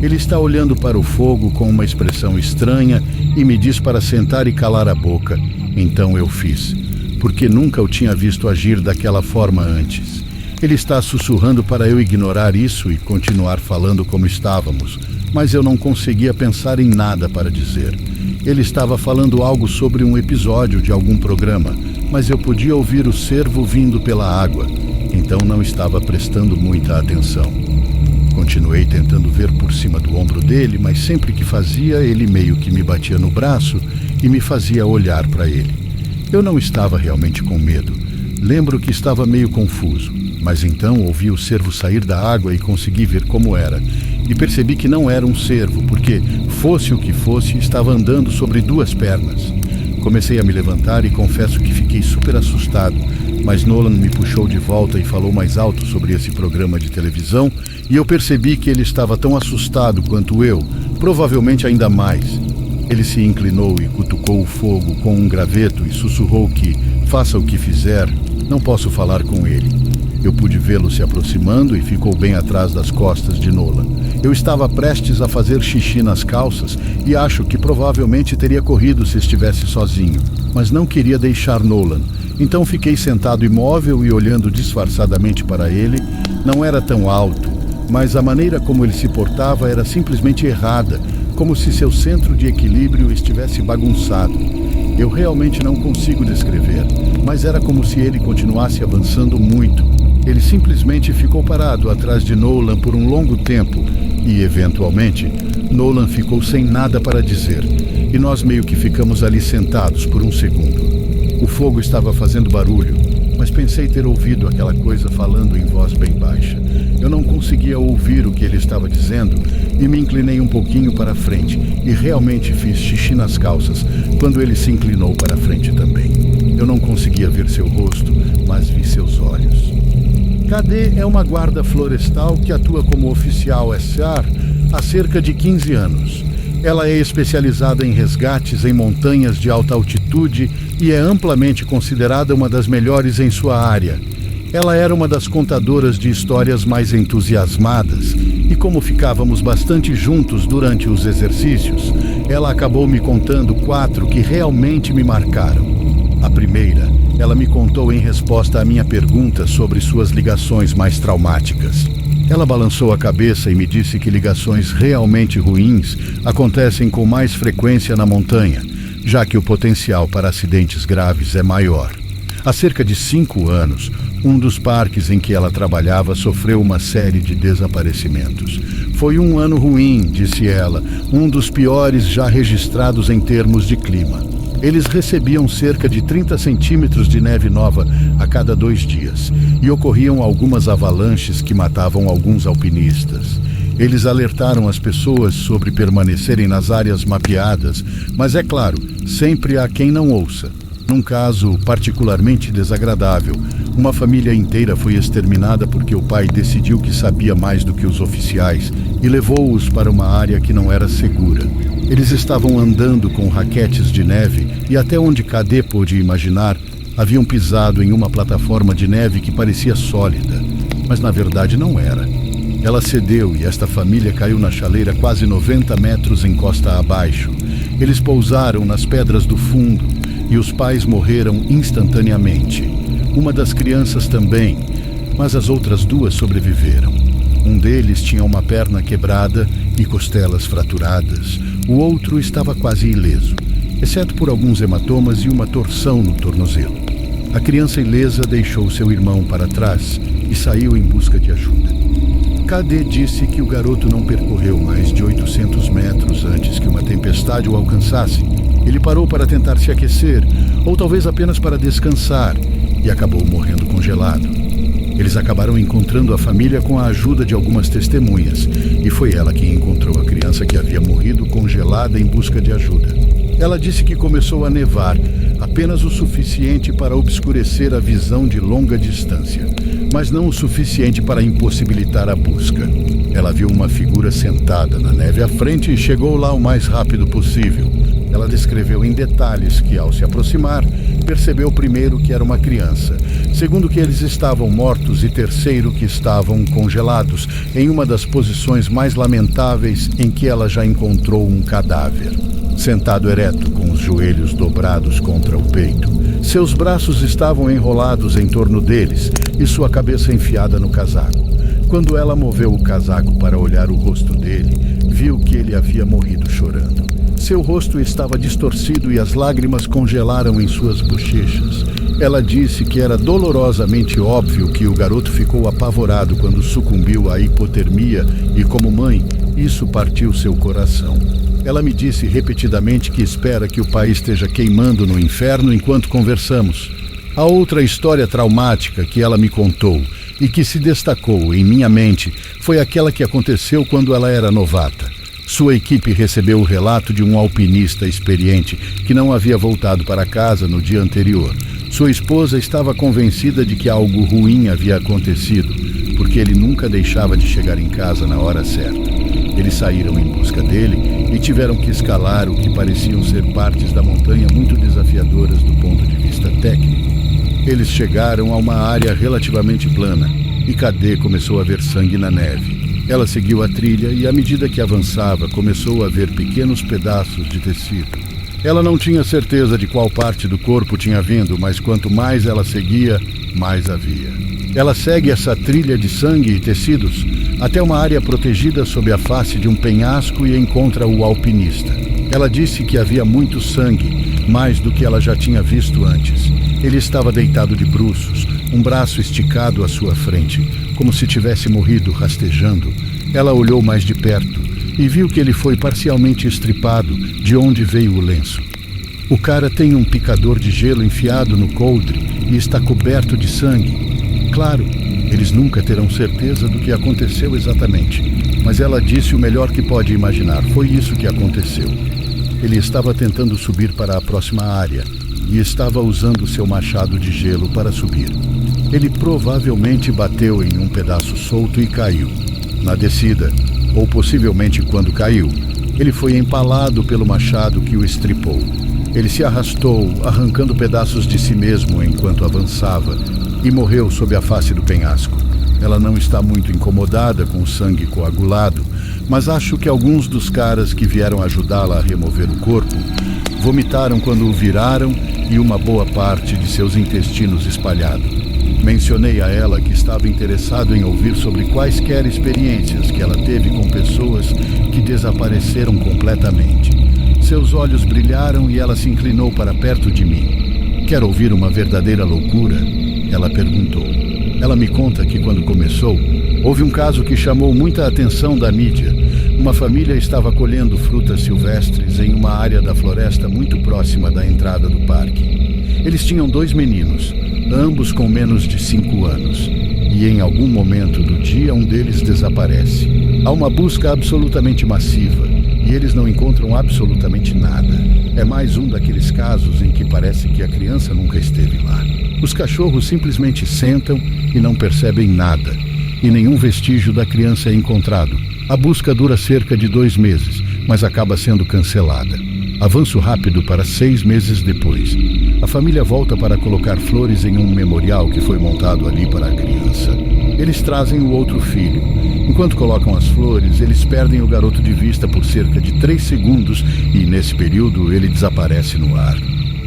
Ele está olhando para o fogo com uma expressão estranha e me diz para sentar e calar a boca. Então eu fiz, porque nunca o tinha visto agir daquela forma antes. Ele está sussurrando para eu ignorar isso e continuar falando como estávamos, mas eu não conseguia pensar em nada para dizer. Ele estava falando algo sobre um episódio de algum programa, mas eu podia ouvir o cervo vindo pela água, então não estava prestando muita atenção. Continuei tentando ver por cima do ombro dele, mas sempre que fazia, ele meio que me batia no braço e me fazia olhar para ele. Eu não estava realmente com medo. Lembro que estava meio confuso, mas então ouvi o cervo sair da água e consegui ver como era. E percebi que não era um cervo, porque, fosse o que fosse, estava andando sobre 2 pernas. Comecei a me levantar e confesso que fiquei super assustado, mas Nolan me puxou de volta e falou mais alto sobre esse programa de televisão, e eu percebi que ele estava tão assustado quanto eu, provavelmente ainda mais. Ele se inclinou e cutucou o fogo com um graveto e sussurrou que, faça o que fizer, não posso falar com ele. Eu pude vê-lo se aproximando e ficou bem atrás das costas de Nolan. Eu estava prestes a fazer xixi nas calças e acho que provavelmente teria corrido se estivesse sozinho, mas não queria deixar Nolan. Então fiquei sentado imóvel e olhando disfarçadamente para ele. Não era tão alto, mas a maneira como ele se portava era simplesmente errada, como se seu centro de equilíbrio estivesse bagunçado. Eu realmente não consigo descrever, mas era como se ele continuasse avançando muito. Ele simplesmente ficou parado atrás de Nolan por um longo tempo e, eventualmente, Nolan ficou sem nada para dizer, e nós meio que ficamos ali sentados por um segundo. O fogo estava fazendo barulho, mas pensei ter ouvido aquela coisa falando em voz bem baixa. Eu não conseguia ouvir o que ele estava dizendo e me inclinei um pouquinho para a frente e realmente fiz xixi nas calças quando ele se inclinou para a frente também. Eu não conseguia ver seu rosto, mas vi seus olhos. KD é uma guarda florestal que atua como oficial SAR há cerca de 15 anos. Ela é especializada em resgates em montanhas de alta altitude e é amplamente considerada uma das melhores em sua área. Ela era uma das contadoras de histórias mais entusiasmadas e, como ficávamos bastante juntos durante os exercícios, ela acabou me contando 4 que realmente me marcaram. A primeira, ela me contou em resposta à minha pergunta sobre suas ligações mais traumáticas. Ela balançou a cabeça e me disse que ligações realmente ruins acontecem com mais frequência na montanha, já que o potencial para acidentes graves é maior. Há cerca de 5 anos, um dos parques em que ela trabalhava sofreu uma série de desaparecimentos. Foi um ano ruim, disse ela, um dos piores já registrados em termos de clima. Eles recebiam cerca de 30 centímetros de neve nova a cada 2 dias e ocorriam algumas avalanches que matavam alguns alpinistas. Eles alertaram as pessoas sobre permanecerem nas áreas mapeadas, mas é claro, sempre há quem não ouça. Num caso particularmente desagradável, uma família inteira foi exterminada porque o pai decidiu que sabia mais do que os oficiais e levou-os para uma área que não era segura. Eles estavam andando com raquetes de neve e, até onde KD pôde imaginar, haviam pisado em uma plataforma de neve que parecia sólida, mas na verdade não era. Ela cedeu e esta família caiu na chaleira quase 90 metros em costa abaixo. Eles pousaram nas pedras do fundo. e os pais morreram instantaneamente. Uma das crianças também, mas as outras duas sobreviveram. Um deles tinha uma perna quebrada e costelas fraturadas. O outro estava quase ileso, exceto por alguns hematomas e uma torção no tornozelo. A criança ilesa deixou seu irmão para trás e saiu em busca de ajuda. KD disse que o garoto não percorreu mais de 800 metros antes que uma tempestade o alcançasse. Ele parou para tentar se aquecer, ou talvez apenas para descansar, e acabou morrendo congelado. Eles acabaram encontrando a família com a ajuda de algumas testemunhas, e foi ela quem encontrou a criança que havia morrido congelada em busca de ajuda. Ela disse que começou a nevar, apenas o suficiente para obscurecer a visão de longa distância, mas não o suficiente para impossibilitar a busca. Ela viu uma figura sentada na neve à frente e chegou lá o mais rápido possível. Ela descreveu em detalhes que, ao se aproximar, percebeu primeiro que era uma criança, segundo que eles estavam mortos e terceiro que estavam congelados, em uma das posições mais lamentáveis em que ela já encontrou um cadáver. Sentado ereto, com os joelhos dobrados contra o peito. Seus braços estavam enrolados em torno deles e sua cabeça enfiada no casaco. Quando ela moveu o casaco para olhar o rosto dele, viu que ele havia morrido chorando. Seu rosto estava distorcido e as lágrimas congelaram em suas bochechas. Ela disse que era dolorosamente óbvio que o garoto ficou apavorado quando sucumbiu à hipotermia e, como mãe, isso partiu seu coração. Ela me disse repetidamente que espera que o pai esteja queimando no inferno enquanto conversamos. A outra história traumática que ela me contou e que se destacou em minha mente foi aquela que aconteceu quando ela era novata. Sua equipe recebeu o relato de um alpinista experiente que não havia voltado para casa no dia anterior. Sua esposa estava convencida de que algo ruim havia acontecido, porque ele nunca deixava de chegar em casa na hora certa. Eles saíram em busca dele e tiveram que escalar o que pareciam ser partes da montanha muito desafiadoras do ponto de vista técnico. Eles chegaram a uma área relativamente plana e KD começou a ver sangue na neve. Ela seguiu a trilha e, à medida que avançava, começou a ver pequenos pedaços de tecido. Ela não tinha certeza de qual parte do corpo tinha vindo, mas quanto mais ela seguia, mais havia. Ela segue essa trilha de sangue e tecidos até uma área protegida sob a face de um penhasco e encontra o alpinista. Ela disse que havia muito sangue, mais do que ela já tinha visto antes. Ele estava deitado de bruços, um braço esticado à sua frente, como se tivesse morrido rastejando. Ela olhou mais de perto e viu que ele foi parcialmente estripado, de onde veio o lenço. O cara tem um picador de gelo enfiado no coldre e está coberto de sangue. Claro, eles nunca terão certeza do que aconteceu exatamente, mas ela disse o melhor que pode imaginar. Foi isso que aconteceu. Ele estava tentando subir para a próxima área e estava usando seu machado de gelo para subir. Ele provavelmente bateu em um pedaço solto e caiu. Na descida, ou possivelmente quando caiu, ele foi empalado pelo machado que o estripou. Ele se arrastou, arrancando pedaços de si mesmo enquanto avançava, e morreu sob a face do penhasco. Ela não está muito incomodada com o sangue coagulado, mas acho que alguns dos caras que vieram ajudá-la a remover o corpo vomitaram quando o viraram e uma boa parte de seus intestinos espalhado. Mencionei a ela que estava interessado em ouvir sobre quaisquer experiências que ela teve com pessoas que desapareceram completamente. Seus olhos brilharam e ela se inclinou para perto de mim. Quer ouvir uma verdadeira loucura? Ela perguntou. Ela me conta que quando começou, houve um caso que chamou muita atenção da mídia. Uma família estava colhendo frutas silvestres em uma área da floresta muito próxima da entrada do parque. Eles tinham 2 meninos, ambos com menos de 5 anos. E em algum momento do dia, um deles desaparece. Há uma busca absolutamente massiva e eles não encontram absolutamente nada. É mais um daqueles casos em que parece que a criança nunca esteve lá. Os cachorros simplesmente sentam e não percebem nada, e nenhum vestígio da criança é encontrado. A busca dura cerca de 2 meses, mas acaba sendo cancelada. Avanço rápido para 6 meses depois. A família volta para colocar flores em um memorial que foi montado ali para a criança. Eles trazem o outro filho. Enquanto colocam as flores, eles perdem o garoto de vista por cerca de 3 segundos e, nesse período, ele desaparece no ar.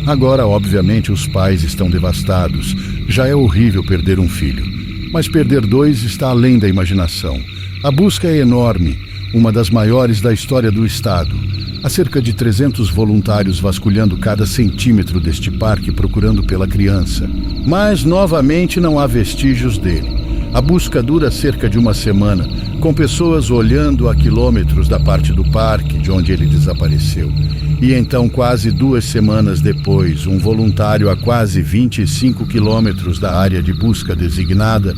Agora, obviamente, os pais estão devastados. Já é horrível perder um filho. Mas perder dois está além da imaginação. A busca é enorme, uma das maiores da história do estado. Há cerca de 300 voluntários vasculhando cada centímetro deste parque procurando pela criança. Mas, novamente, não há vestígios dele. A busca dura cerca de uma semana, com pessoas olhando a quilômetros da parte do parque de onde ele desapareceu. E então, quase 2 semanas depois, um voluntário a quase 25 quilômetros da área de busca designada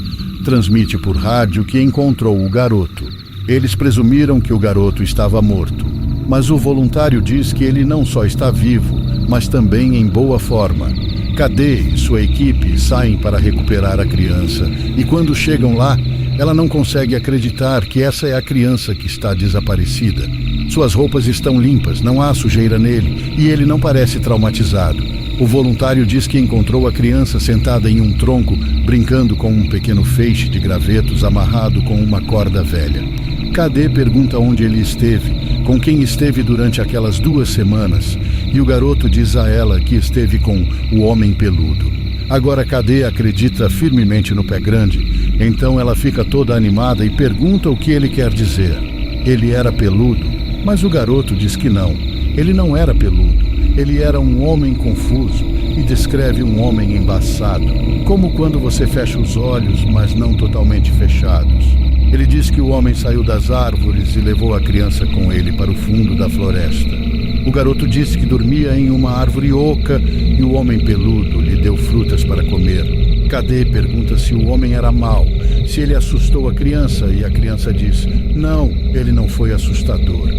transmite por rádio que encontrou o garoto. Eles presumiram que o garoto estava morto, mas o voluntário diz que ele não só está vivo, mas também em boa forma. Cadê e sua equipe saem para recuperar a criança, e quando chegam lá, ela não consegue acreditar que essa é a criança que está desaparecida. Suas roupas estão limpas, não há sujeira nele, e ele não parece traumatizado. O voluntário diz que encontrou a criança sentada em um tronco, brincando com um pequeno feixe de gravetos amarrado com uma corda velha. Cadê pergunta onde ele esteve, com quem esteve durante aquelas 2 semanas, e o garoto diz a ela que esteve com o homem peludo. Agora Cadê acredita firmemente no Pé Grande, então ela fica toda animada e pergunta o que ele quer dizer. Ele era peludo, mas o garoto diz que não. Ele não era peludo, ele era um homem confuso e descreve um homem embaçado, como quando você fecha os olhos, mas não totalmente fechados. Ele diz que o homem saiu das árvores e levou a criança com ele para o fundo da floresta. O garoto disse que dormia em uma árvore oca e o homem peludo lhe deu frutas para comer. Cadê pergunta se o homem era mau, se ele assustou a criança, e a criança diz: não, ele não foi assustador,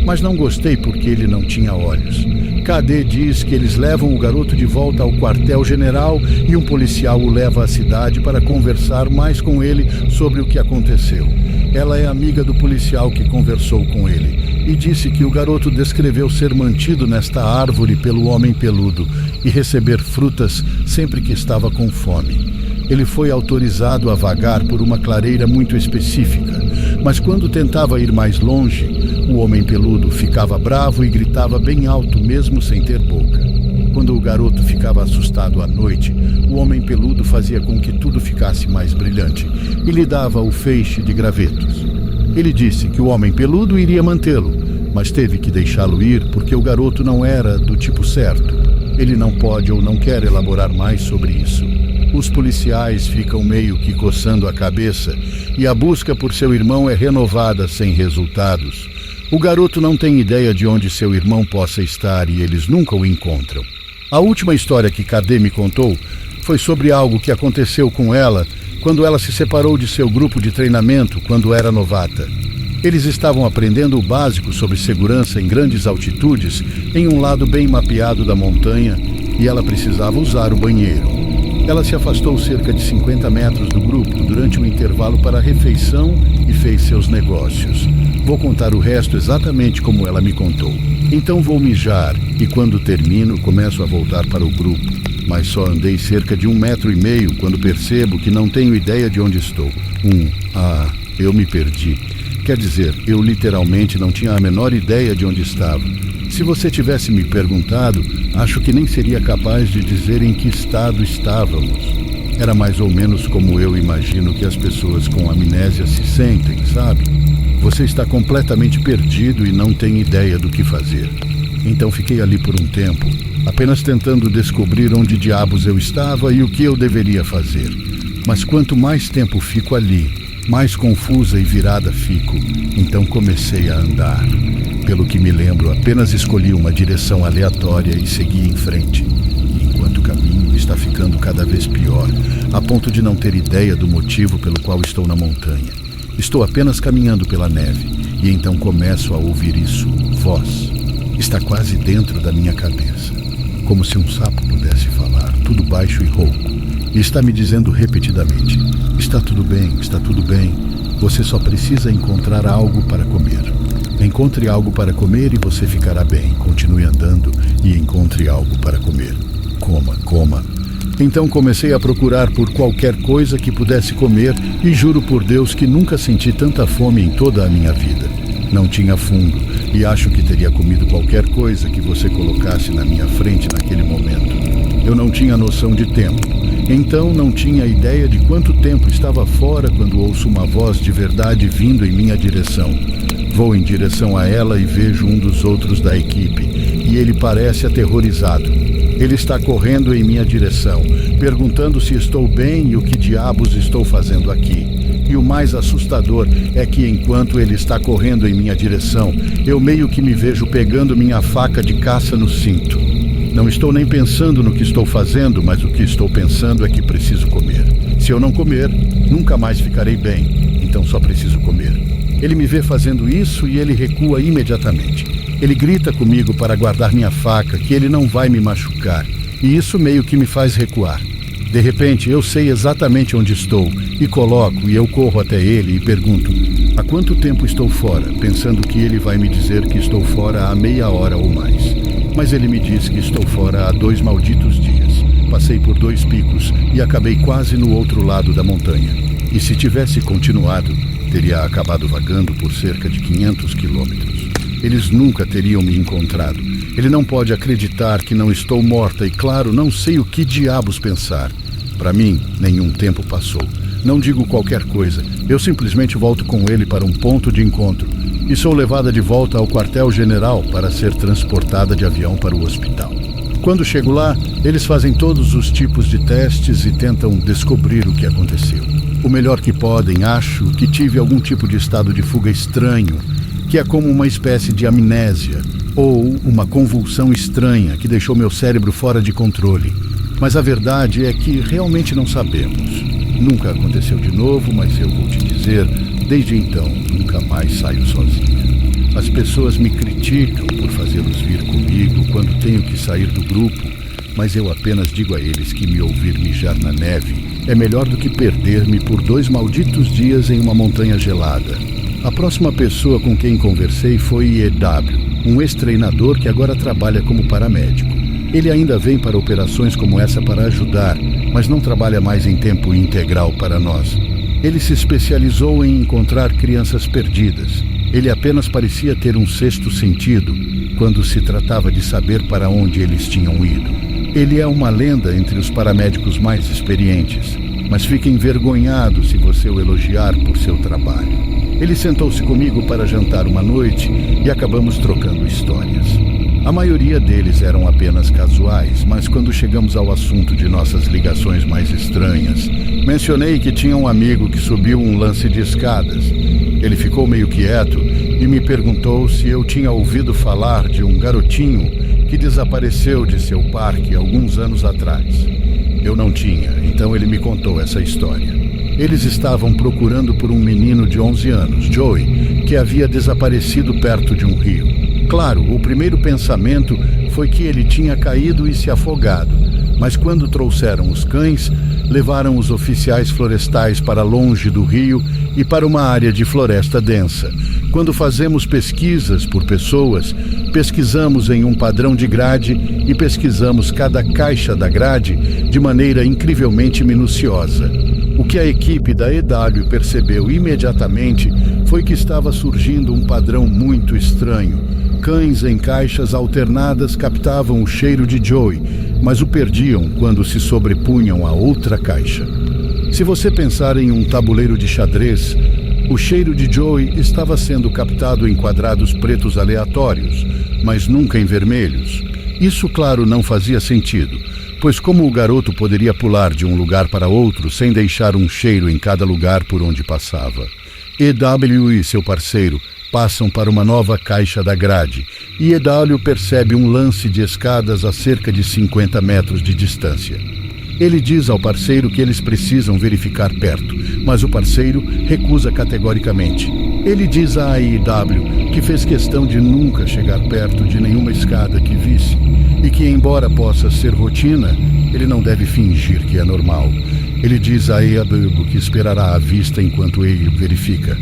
mas não gostei porque ele não tinha olhos. Cadê diz que eles levam o garoto de volta ao quartel-general e um policial o leva à cidade para conversar mais com ele sobre o que aconteceu. Ela é amiga do policial que conversou com ele e disse que o garoto descreveu ser mantido nesta árvore pelo homem peludo e receber frutas sempre que estava com fome. Ele foi autorizado a vagar por uma clareira muito específica, mas quando tentava ir mais longe, o homem peludo ficava bravo e gritava bem alto mesmo sem ter boca. Quando o garoto ficava assustado à noite, o homem peludo fazia com que tudo ficasse mais brilhante e lhe dava o feixe de gravetos. Ele disse que o homem peludo iria mantê-lo, mas teve que deixá-lo ir porque o garoto não era do tipo certo. Ele não pode ou não quer elaborar mais sobre isso. Os policiais ficam meio que coçando a cabeça e a busca por seu irmão é renovada sem resultados. O garoto não tem ideia de onde seu irmão possa estar e eles nunca o encontram. A última história que Cadê me contou foi sobre algo que aconteceu com ela quando ela se separou de seu grupo de treinamento quando era novata. Eles estavam aprendendo o básico sobre segurança em grandes altitudes em um lado bem mapeado da montanha e ela precisava usar o banheiro. Ela se afastou cerca de 50 metros do grupo durante o intervalo para a refeição e fez seus negócios. Vou contar o resto exatamente como ela me contou. Então vou mijar e quando termino começo a voltar para o grupo. Mas só andei cerca de 1,5 metros quando percebo que não tenho ideia de onde estou. Eu me perdi. Quer dizer, eu literalmente não tinha a menor ideia de onde estava. Se você tivesse me perguntado, acho que nem seria capaz de dizer em que estado estávamos. Era mais ou menos como eu imagino que as pessoas com amnésia se sentem, sabe? Você está completamente perdido e não tem ideia do que fazer. Então fiquei ali por um tempo, apenas tentando descobrir onde diabos eu estava e o que eu deveria fazer. Mas quanto mais tempo fico ali, mais confusa e virada fico. Então comecei a andar. Pelo que me lembro, apenas escolhi uma direção aleatória e segui em frente. E enquanto caminho, está ficando cada vez pior, a ponto de não ter ideia do motivo pelo qual estou na montanha. Estou apenas caminhando pela neve, e então começo a ouvir isso, voz. Está quase dentro da minha cabeça, como se um sapo pudesse falar, tudo baixo e rouco. E está me dizendo repetidamente: está tudo bem, você só precisa encontrar algo para comer. Encontre algo para comer e você ficará bem. Continue andando e encontre algo para comer. Coma. Então comecei a procurar por qualquer coisa que pudesse comer e juro por Deus que nunca senti tanta fome em toda a minha vida. Não tinha fundo, e acho que teria comido qualquer coisa que você colocasse na minha frente naquele momento. Eu não tinha noção de tempo, então não tinha ideia de quanto tempo estava fora quando ouço uma voz de verdade vindo em minha direção. Vou em direção a ela e vejo um dos outros da equipe, e ele parece aterrorizado. Ele está correndo em minha direção, perguntando se estou bem e o que diabos estou fazendo aqui. E o mais assustador é que enquanto ele está correndo em minha direção, eu meio que me vejo pegando minha faca de caça no cinto. Não estou nem pensando no que estou fazendo, mas o que estou pensando é que preciso comer. Se eu não comer, nunca mais ficarei bem, então só preciso comer. Ele me vê fazendo isso e ele recua imediatamente. Ele grita comigo para guardar minha faca, que ele não vai me machucar, e isso meio que me faz recuar. De repente, eu sei exatamente onde estou, e coloco e eu corro até ele e pergunto: há quanto tempo estou fora, pensando que ele vai me dizer que estou fora há meia hora ou mais. Mas ele me diz que estou fora há 2 malditos dias. Passei por 2 picos e acabei quase no outro lado da montanha. E se tivesse continuado, teria acabado vagando por cerca de 500 quilômetros. Eles nunca teriam me encontrado. Ele não pode acreditar que não estou morta e, claro, não sei o que diabos pensar. Para mim, nenhum tempo passou. Não digo qualquer coisa. Eu simplesmente volto com ele para um ponto de encontro e sou levada de volta ao quartel-general para ser transportada de avião para o hospital. Quando chego lá, eles fazem todos os tipos de testes e tentam descobrir o que aconteceu. O melhor que podem, acho que tive algum tipo de estado de fuga estranho, que é como uma espécie de amnésia ou uma convulsão estranha que deixou meu cérebro fora de controle. Mas a verdade é que realmente não sabemos. Nunca aconteceu de novo, mas eu vou te dizer, desde então, nunca mais saio sozinha. As pessoas me criticam por fazê-los vir comigo quando tenho que sair do grupo, mas eu apenas digo a eles que me ouvir mijar na neve é melhor do que perder-me por 2 malditos dias em uma montanha gelada. A próxima pessoa com quem conversei foi EW, um ex-treinador que agora trabalha como paramédico. Ele ainda vem para operações como essa para ajudar, mas não trabalha mais em tempo integral para nós. Ele se especializou em encontrar crianças perdidas. Ele apenas parecia ter um 6º sentido quando se tratava de saber para onde eles tinham ido. Ele é uma lenda entre os paramédicos mais experientes, mas fica envergonhado se você o elogiar por seu trabalho. Ele sentou-se comigo para jantar uma noite e acabamos trocando histórias. A maioria deles eram apenas casuais, mas quando chegamos ao assunto de nossas ligações mais estranhas, mencionei que tinha um amigo que subiu um lance de escadas. Ele ficou meio quieto e me perguntou se eu tinha ouvido falar de um garotinho que desapareceu de seu parque alguns anos atrás. Eu não tinha, então ele me contou essa história. Eles estavam procurando por um menino de 11 anos, Joey, que havia desaparecido perto de um rio. Claro, o primeiro pensamento foi que ele tinha caído e se afogado, mas quando trouxeram os cães, levaram os oficiais florestais para longe do rio e para uma área de floresta densa. Quando fazemos pesquisas por pessoas, pesquisamos em um padrão de grade e pesquisamos cada caixa da grade de maneira incrivelmente minuciosa. O que a equipe da EW percebeu imediatamente foi que estava surgindo um padrão muito estranho. Cães em caixas alternadas captavam o cheiro de Joey, mas o perdiam quando se sobrepunham a outra caixa. Se você pensar em um tabuleiro de xadrez, o cheiro de Joey estava sendo captado em quadrados pretos aleatórios, mas nunca em vermelhos. Isso, claro, não fazia sentido, pois como o garoto poderia pular de um lugar para outro sem deixar um cheiro em cada lugar por onde passava? EW e seu parceiro passam para uma nova caixa da grade e EW percebe um lance de escadas a cerca de 50 metros de distância. Ele diz ao parceiro que eles precisam verificar perto, mas o parceiro recusa categoricamente. Ele diz à AEW que fez questão de nunca chegar perto de nenhuma escada que visse e que, embora possa ser rotina, ele não deve fingir que é normal. Ele diz a AEW que esperará à vista enquanto ele verifica.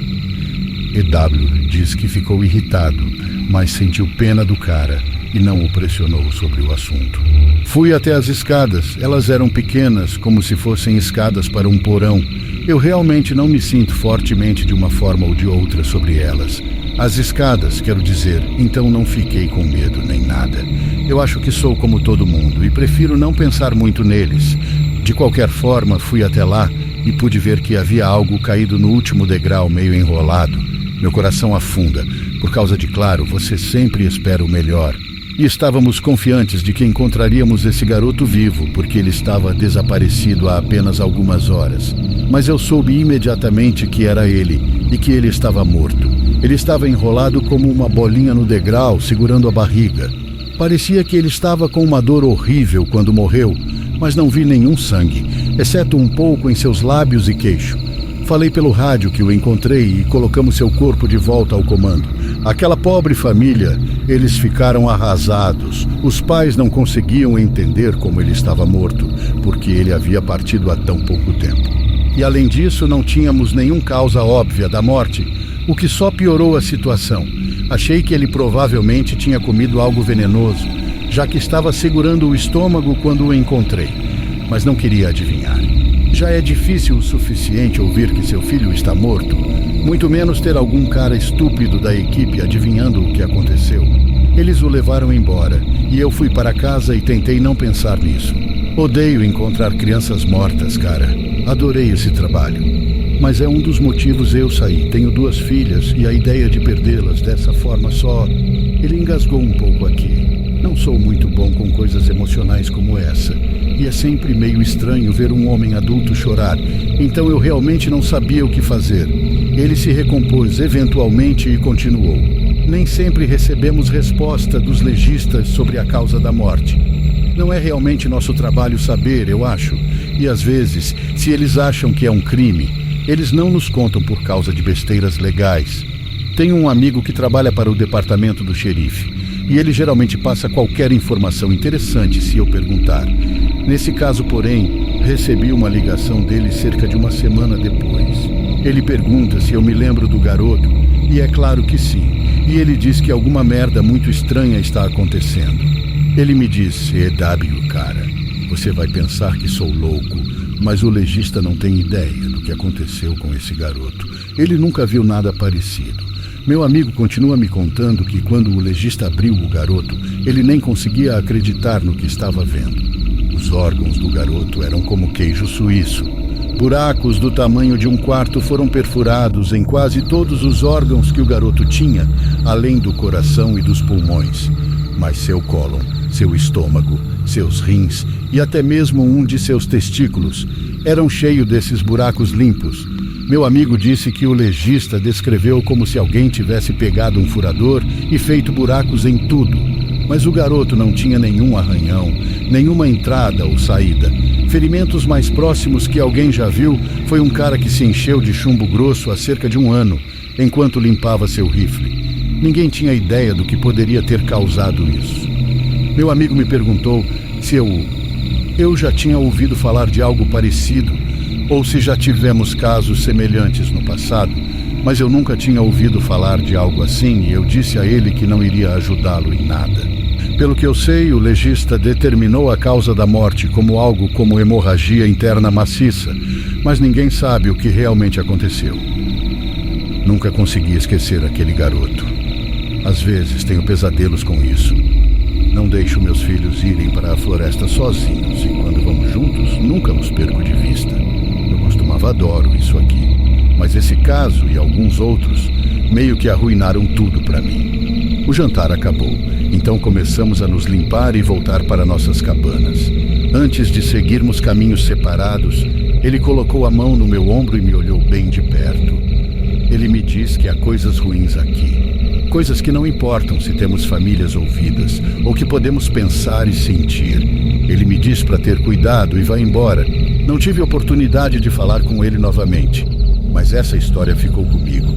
EW diz que ficou irritado, mas sentiu pena do cara e não o pressionou sobre o assunto. Fui até as escadas. Elas eram pequenas, como se fossem escadas para um porão. Eu realmente não me sinto fortemente de uma forma ou de outra sobre elas. As escadas, quero dizer, então não fiquei com medo nem nada. Eu acho que sou como todo mundo e prefiro não pensar muito neles. De qualquer forma, fui até lá e pude ver que havia algo caído no último degrau, meio enrolado. Meu coração afunda, por causa de, claro, você sempre espera o melhor. E estávamos confiantes de que encontraríamos esse garoto vivo, porque ele estava desaparecido há apenas algumas horas. Mas eu soube imediatamente que era ele e que ele estava morto. Ele estava enrolado como uma bolinha no degrau, segurando a barriga. Parecia que ele estava com uma dor horrível quando morreu, mas não vi nenhum sangue, exceto um pouco em seus lábios e queixo. Falei pelo rádio que o encontrei e colocamos seu corpo de volta ao comando. Aquela pobre família, eles ficaram arrasados. Os pais não conseguiam entender como ele estava morto, porque ele havia partido há tão pouco tempo. E além disso, não tínhamos nenhuma causa óbvia da morte, o que só piorou a situação. Achei que ele provavelmente tinha comido algo venenoso, já que estava segurando o estômago quando o encontrei, mas não queria adivinhar. Já é difícil o suficiente ouvir que seu filho está morto, muito menos ter algum cara estúpido da equipe adivinhando o que aconteceu. Eles o levaram embora e eu fui para casa e tentei não pensar nisso. Odeio encontrar crianças mortas, cara. Adorei esse trabalho. Mas é um dos motivos eu saí. Tenho 2 filhas e a ideia de perdê-las dessa forma só... Ele engasgou um pouco aqui. Não sou muito bom com coisas emocionais como essa. E é sempre meio estranho ver um homem adulto chorar. Então eu realmente não sabia o que fazer. Ele se recompôs eventualmente e continuou. Nem sempre recebemos resposta dos legistas sobre a causa da morte. Não é realmente nosso trabalho saber, eu acho. E às vezes, se eles acham que é um crime, eles não nos contam por causa de besteiras legais. Tenho um amigo que trabalha para o departamento do xerife. E ele geralmente passa qualquer informação interessante se eu perguntar. Nesse caso, porém, recebi uma ligação dele cerca de uma semana depois. Ele pergunta se eu me lembro do garoto, e é claro que sim. E ele diz que alguma merda muito estranha está acontecendo. Ele me diz, EW, cara, você vai pensar que sou louco, mas o legista não tem ideia do que aconteceu com esse garoto. Ele nunca viu nada parecido. Meu amigo continua me contando que quando o legista abriu o garoto, ele nem conseguia acreditar no que estava vendo. Os órgãos do garoto eram como queijo suíço. Buracos do tamanho de um quarto foram perfurados em quase todos os órgãos que o garoto tinha, além do coração e dos pulmões. Mas seu cólon, seu estômago, seus rins e até mesmo um de seus testículos eram cheios desses buracos limpos. Meu amigo disse que o legista descreveu como se alguém tivesse pegado um furador e feito buracos em tudo. Mas o garoto não tinha nenhum arranhão, nenhuma entrada ou saída. Ferimentos mais próximos que alguém já viu foi um cara que se encheu de chumbo grosso há cerca de 1 ano, enquanto limpava seu rifle. Ninguém tinha ideia do que poderia ter causado isso. Meu amigo me perguntou se eu já tinha ouvido falar de algo parecido, ou se já tivemos casos semelhantes no passado, mas eu nunca tinha ouvido falar de algo assim e eu disse a ele que não iria ajudá-lo em nada. Pelo que eu sei, o legista determinou a causa da morte como algo como hemorragia interna maciça, mas ninguém sabe o que realmente aconteceu. Nunca consegui esquecer aquele garoto. Às vezes tenho pesadelos com isso. Não deixo meus filhos irem para a floresta sozinhos e quando vamos juntos, nunca os perco de vista. Eu costumava adoro isso aqui, mas esse caso e alguns outros meio que arruinaram tudo para mim. O jantar acabou, então começamos a nos limpar e voltar para nossas cabanas. Antes de seguirmos caminhos separados, ele colocou a mão no meu ombro e me olhou bem de perto. Ele me diz que há coisas ruins aqui. Coisas que não importam se temos famílias ou vidas, ou que podemos pensar e sentir. Ele me diz para ter cuidado e vai embora. Não tive oportunidade de falar com ele novamente, mas essa história ficou comigo.